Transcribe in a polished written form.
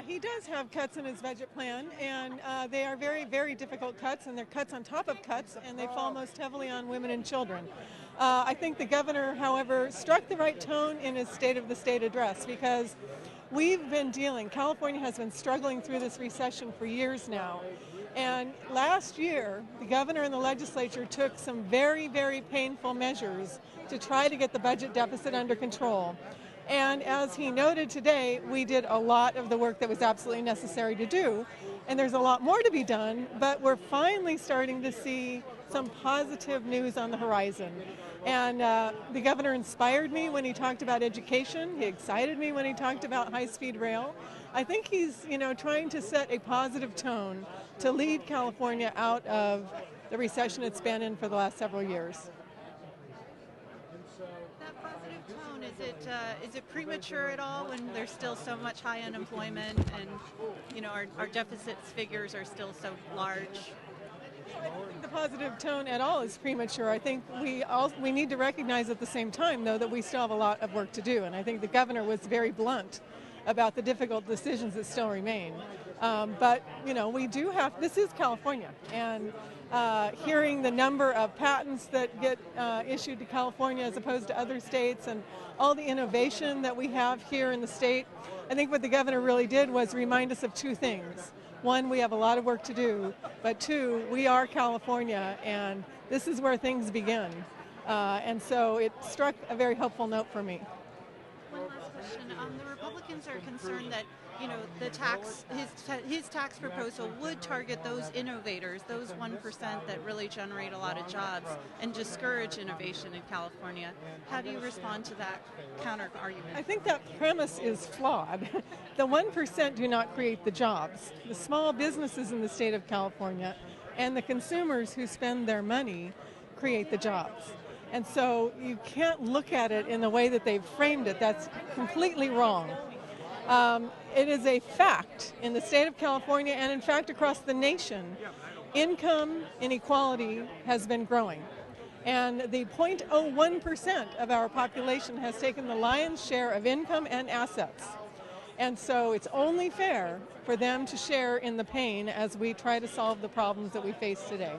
He does have cuts in his budget plan, and they are very, very difficult cuts, and they're cuts on top of cuts, and they fall most heavily on women and children. I think the governor, however, struck the right tone in his State of the State address, because California has been struggling through this recession for years now. And last year, the governor and the legislature took some very, very painful measures to try to get the budget deficit under control. And as he noted today, we did a lot of the work that was absolutely necessary to do. And there's a lot more to be done, but we're finally starting to see some positive news on the horizon. And the governor inspired me when he talked about education. He excited me when he talked about high-speed rail. I think he's, trying to set a positive tone to lead California out of the recession it's been in for the last several years. That positive tone, is it premature at all when there's still so much high unemployment and our deficits figures are still so large? I don't think the positive tone at all is premature. I think we need to recognize at the same time, though, that we still have a lot of work to do. And I think the governor was very blunt about the difficult decisions that still remain. But we do have, this is California, and hearing the number of patents that get issued to California as opposed to other states, and all the innovation that we have here in the state, I think what the governor really did was remind us of two things. One, we have a lot of work to do, but two, we are California, and this is where things begin. And so it struck a very hopeful note for me. One last question. The Republicans are concerned that his tax proposal would target those innovators, those 1% that really generate a lot of jobs, and discourage innovation in California. How do you respond to that counter argument? I think that premise is flawed. The 1% do not create the jobs. The small businesses in the state of California and the consumers who spend their money create the jobs. And so you can't look at it in the way that they've framed it. That's completely wrong. It is a fact in the state of California, and in fact across the nation, income inequality has been growing. And the 0.01% of our population has taken the lion's share of income and assets. And so it's only fair for them to share in the pain as we try to solve the problems that we face today.